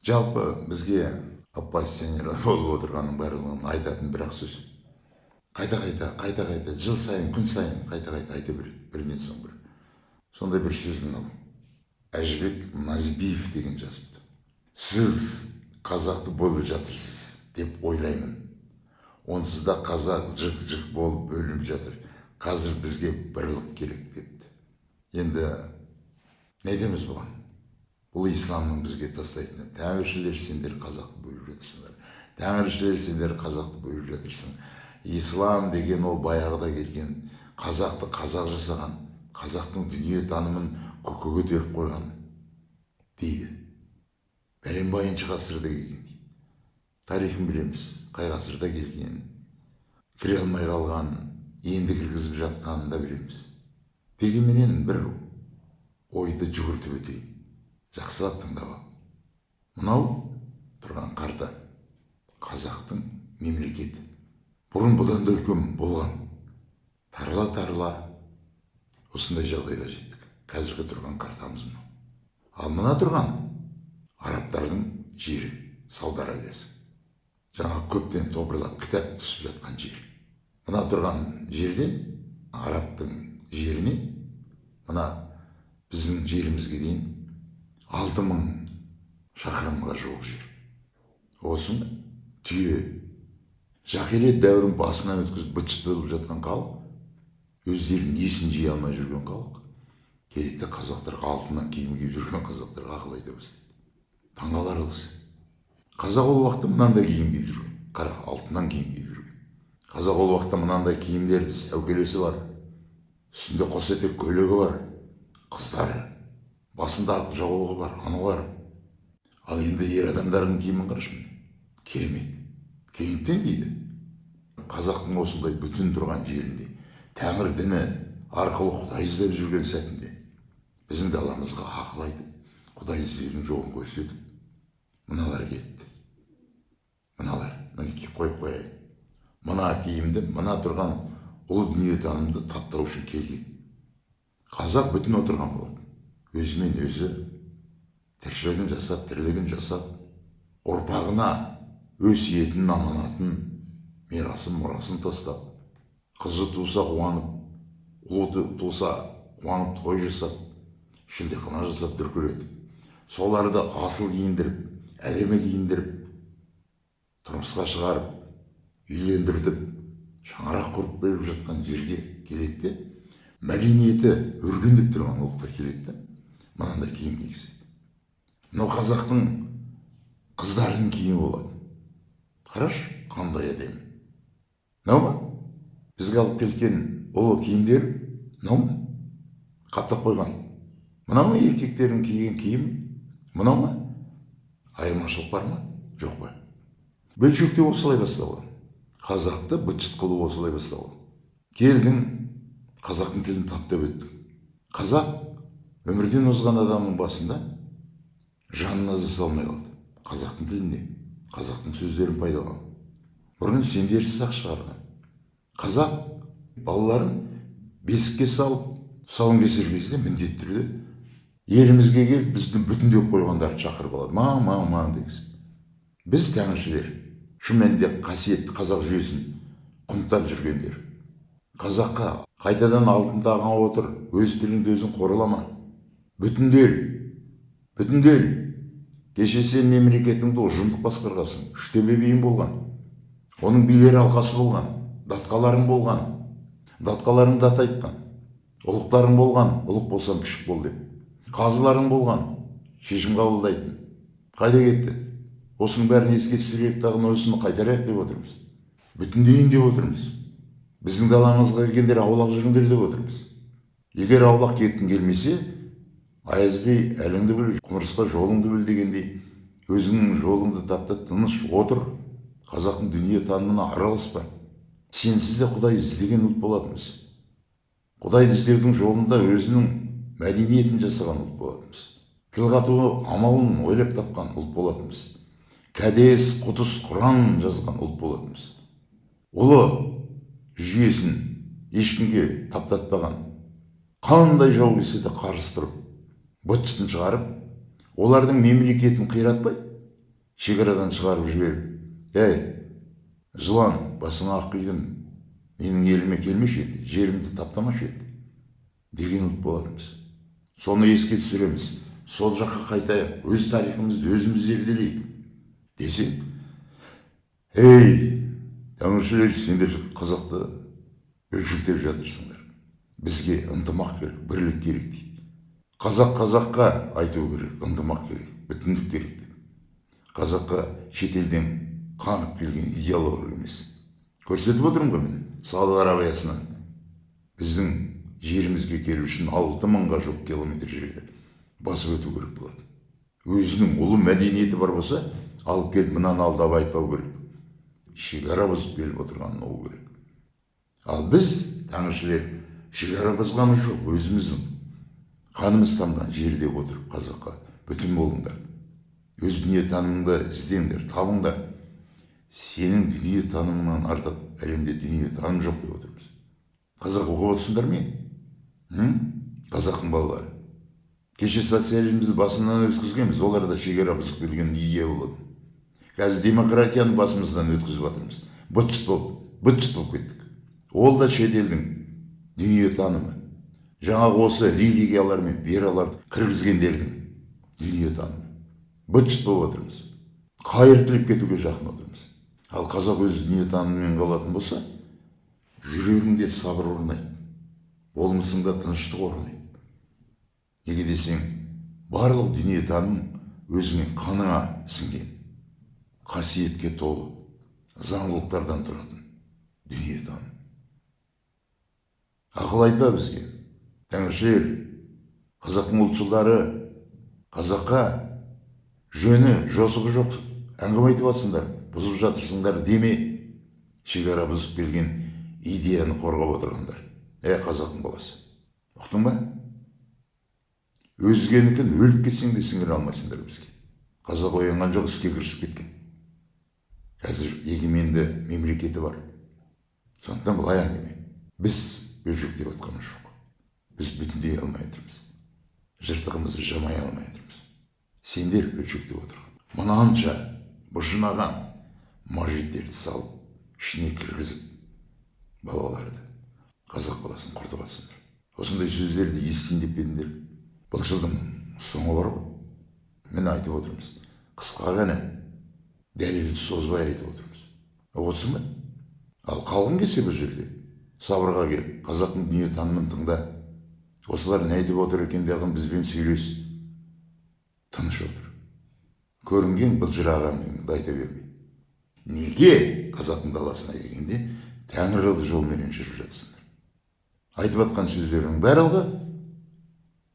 Жалпы бізге оппозиционер болып отырғанның барлығын айтатын бір ақ сөз. Қайта, жыл сайын, күн сайын қайта айта береді, бірінен соң бір. Сондай бір сөз мынау. Әжібек Назбиев деген жазыпты. Сіз қазақты болып жатырсыз деп ойлаймын. Онсыз да қазақ жық болып бөлініп жатыр. Қазір бізге бірлік керек депті. Енді не деміз бұған? Бұл исламның бізге тастайтыны. Тәңіршілер сендер қазақты бөліп жатырсыңдар. Тәңіршілер сендер қазақты бөліп жатырсың. Ислам деген ол баяғыда келген, қазақты қазақ жасаған, қазақтың дүние танымын көкке көтеріп қойған дейді. Бәленбайыншы ғасырда келген. Тарихын білеміз, қай ғасырда келген, кіре алмай қалған, енді кіргізіп жатқанын да білеміз. Дегенменен бір ойды жүгіртіп өтейін. Жақсылап тыңдап ал. Мынау тұрған карта қазақтың мемлекеті. Бұрын бұдан да үлкен болған. Тарыла осындай жағдайға жеттік. Қазіргі тұрған картамыз мынау. Ал мына тұрған арабтардың жері, Сауд Арабиясы. Жаңа көптен тобырлап кітап түсіп жатқан жер. Мына тұрған жерден арабтың жеріне, мына біздің жерімізге дейін 6000 шақырымға жуық жер. Осы түйе. Жақелет дәуірін басынан өткізіп быт-шыт болып жатқан халық, өздерінің есін жия алмай жүрген халық, керекті қазақтарға алтыннан киім киіп жүрген қазақтарға ақыл айта бастайды. Таңғаларлық. Қазақ ол уақытта мынандай киім киіп жүрген. Қара, алтыннан киім киіп жүрген. Қазақ ол уақытта мынандай киімдерді, әукелесі бар. Үстінде қос етек көйлегі бар. Қыздары басында ақ жауығы бар, анау бар. Ал енді ер адамдардың киімін қарашы. Керемет. Кейіптен дейді. Қазақтың осындай бүтін тұрған жерінде, Тәңір діні арқылы Құдай іздеп жүрген сәтінде, біздің даламызға ақыл айтып, Құдай іздеудің жолын көрсетіп, мыналар кетті. Мыналар, мінекей қойып қояйын. Мына киімді, мына тұрған ұлы дүниетанымды таптау үшін келген. Қазақ бүтін отырған болады. Өзімен өзі тіршілігін жасап, тірлігін жасап, ұрпағына өсиетін, аманатын, мирасын, мұрасын тастап, қызы туса қуанып, ұлы туса қуанып той жасап, шілдехана жасап дүркіретіп, соларды асыл киіндіріп, әдемі киіндіріп, тұрмысқа шығарып, үйлендірдіп, шаңырақ құрып беріп жатқан жерге келеді, мәдениеті өркендеп тұрған ұлтқа келеді, мынандай киім кигізеді. Мынау қазақтың қыздарының киімі болады. Қараш, қандай әдемі. Мынау ма? Бізге алып келген ұлы киімдер, мынау ма? Қаптап қойған. Мынау ма еркектердің киген киім? Мынау ма? Айырмашылық бар ма? Жоқ па? Бөлшектеу осылай басталған. Қазақты быт-шыт қылу осылай басталған. Келдің, қазақтың тілін таптап өттің. Қазақ өмірден озған адамның басында жанын аза салмай қалды. Қазақтың тіліне, қазақтың сөздерін пайдаланып. Бұрын сендерсіз ақ шығарған. Қазақ балаларын бесікке салып, тұсауын кесер кезде міндетті түрде елімізге келіп бізді бүтіндеп қойғандарды шақырып алады. Ма дегізіп. Біз тәңіршілер, шынымен де қасиетті қазақ жүйесін құнттап жүргендер. Қазаққа қайтадан алтын тағанға отыр, өз тіліңді өзің қоралама. Бүтіндел. Кеше сен мемлекетіңді ұжымдық басқарғасың, үштөбе биің болған. Оның билері алқасы болған, датқаларың болған. Датқаларың дат айтқан. Ұлықтарың болған, ұлық болсам кішік бол деп. Қазыларың болған, шешім қабылдайтын. Қайда кетті? Осының бәрін еске түсірейік тағын осыны қайтарайық деп отырмыз. Бүтіндейін деп отырмыз. Біздің даламызға келгендер аулақ жүріңдер деп отырмыз. Егер аулақ кеткің келмесе, Аяз би әліңді біл, құмырсқа жолыңды біл дегендей, өзіңнің жолыңды тапты, тыныш отыр, қазақтың дүние танымына араласпа. Сенсіз де Құдай іздеген ұлт болатынбыз. Құдайды іздеудің жолында өзінің мәдениетін жасаған ұлт болатынбыз. Тіл қатуы амалын ойлап тапқан ұлт болатынбыз. Кәдес, құтыс, Құран жазған ұлт болатынбыз. Ұлы жүйесін ешкімге таптатпаған, қандай жау келсе де қарсы тұрып, быт-шытын шығарып, олардың мемлекетін қиратпай, шекарадан шығарып жіберіп, жылан, басыңа ақ қидым, менің еліме келмеші еді, жерімді таптамашы еді деген ұлт болармыз. Соны еске түсіреміз. Сол жаққа қайтайық, өз тарихымызды өзіміз зерделейік десек, тәңіршілер, сендер қазақты бөлшектеп жатырсыңдар. Бізге ынтымақ керек, бірлік керек дейді. Қазақ қазаққа айту керек, ынтымақ керек, бүтіндік керек деп. Қазаққа шетелден қаңып келген идеология емес. Көрсетіп отырмын ғой міне, Сауд Арабиясынан біздің жерімізге келу үшін 6 мыңға жоқ километр жерді басып өту керек болады. Өзінің ұлы мәдениеті бар болса, алып келіп мынаны алдап айтпау керек. Шекара бұзып келіп отырғанын ол керек. Ал біз, тәңіршілер, шекара бұзғамыз жоқ, өзіміздің қанымыз тамған жерде отырып қазаққа бүтін болыңдар. Өз дүние танымыңды іздеңдер, табыңдар. Сенің дүние танымынан артық әлемде дүние таным жоқ деп отырмыз. Қазақ оқып отырсыңдар мен? Қазақтың балалары. Кеше социализмді басынан өткізгенбіз, олар да шекара бұзып келген идея болады. Қазір демократияны басымыздан өткізіп жатырмыз. Быт-шыт болып кеттік. Ол да шетелдің дүние танымы. Жаңағы осы религиялар мен вераларды кіргізгендердің дүние танымы. Быт-шыт болып отырмыз. Қайыртылып кетуге жақын отырмыз. Ал қазақ өз дүние танымымен қалатын болса, жүрегіңде сабыр орнайды, болмысыңда тыныштық орнайды. Неге десең, барлық дүние таным өзіңе қаныңа сіңген, қасиетке толы, заңдылықтардан тұратын дүние таным. Ақыл айтпа бізге, тәңіршілер, қазақтың ұлтшылдары, қазаққа жөні, жосығы жоқ әңгіме айтып жатсыңдар, бұзып жатырсыңдар деме. Шекара бұзып келген идеяны қорғап отырғандар. Қазақтың баласы. Ұқтың ба? Өзгенікін өліп кетсең де сіңіре алмайсыңдар бізге. Қазақ оянған жоқ, іске кірісіп кеткен. Қазір егеменді мемлекеті бар. Сондықтан былай әңгіме. Біз бөлшектеп отқанымыз жоқ. Біз бүтіндей алмай отырмыз. Жыртығымызды жамай алмай отырмыз. Сендер бөлшектеп отырған. Мынанша бұжынаған мажиттерді салып, ішіне кіргізіп, балаларды, қазақ баласын құртып жатсыңдар. Осындай сөздерді естін деп едіңдер. Бұл жылдың соңы бар ғой. Мен айтып отырмыз. Қысқа ғана дәлелді созбай айтып отырмыз. Отырсың ба? Ал қалғың келсе бұл жерде сабырға келіп, қазақтың дүние танымын тыңда. Осылар не айтып отыр екен деген бізбен сөйлес. Тыныш отыр. Көрінген былжырағаныңды айта бермей. Неге қазақтың даласына келгенде тәңірлі жолменен жүріп жатсыңдар? Айтып жатқан сөздердің барлығы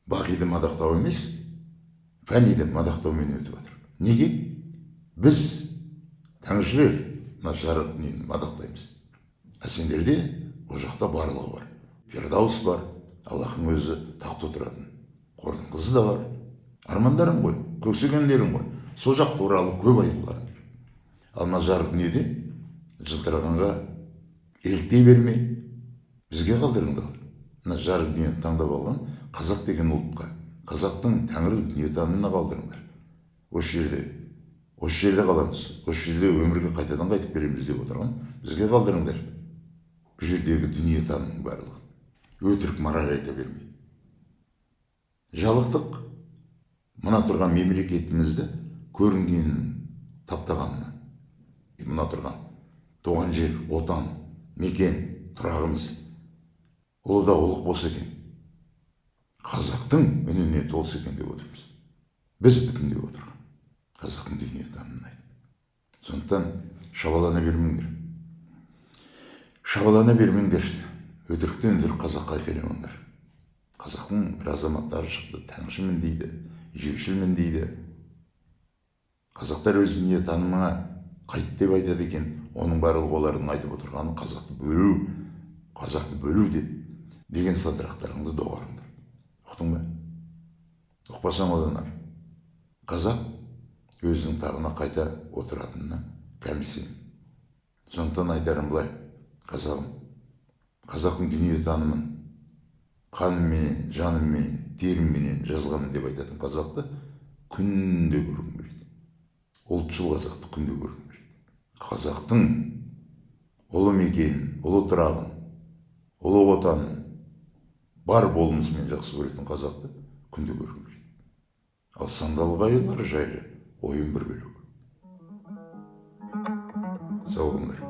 бақиды мадақтау емес, фәниді мадақтаумен өтіп жатыр. Неге? Біз тәңіршілер мына жарық дүниені мадақтаймыз. Сендерде ол жақта барлығы бар. Фирдаус бар, Аллахың өзі тақта отыратын. Қордың қызы да бар. Армандарың ғой, көксегендерің ғой. Сол жақ туралы көп айтуларың керек. Ал мына жарық дүниеде жылтырағанға еліктей бермей, бізге қалдырыңдар. Мына жарық дүниені таңдап алған қазақ деген ұлтқа, қазақтың тәңірлік дүние танымына қалдырыңдар. Осы жерде қаламыз. Осы жерде өмірге қайтадан қайтып береміз деп отырған бізге қалдырыңдар. Бұл жердегі дүние танымның барлығы. Өтірік мораль айта бермей. Жалықтық мына тұрған мемлекетімізді көрінгенін таптағанына. Мына тұрған туған жер, отан, мекен, тұрағымыз. Ол да ұлық болса екен. Қазақтың үніне толса екен деп отырмыз. Біз бүтіндеп отырған қазақтың дүние танымын айтып. Сондықтан шабалана бермеңдер. Шабалана бермеңдер. Өтіріктен өтірік қазаққа айқайламаңдар. Қазақтың бір азаматтары шықты, тәңіршімін дейді, жершілмін дейді. Қазақтар өз дүние танымына қайт деп айтады екен. Оның барлығы олардың айтып отырғаны қазақты бөлу деген сандырақтарыңды доғарыңдар. Ұқтың ба? Ұқпасаң одан ар. Қазақ өзінің тағына қайта отыратынына кәміл сенем. Сондықтан айтарым былай, қазағым, қазақтың дүние танымын қанымменен, жанымменен, терімменен жазғанмын деп айтатын қазақты күнде көргім келеді. ұлтшыл қазақты күнде көргім келеді. Қазақтың ұлы мекенін, ұлы тұрағын, ұлы отанын бар болмысымен жақсы көретін қазақты күнде көргім келеді. Ал сандалбайлар жайлы ойым бір бөлек. Сау болыңдар.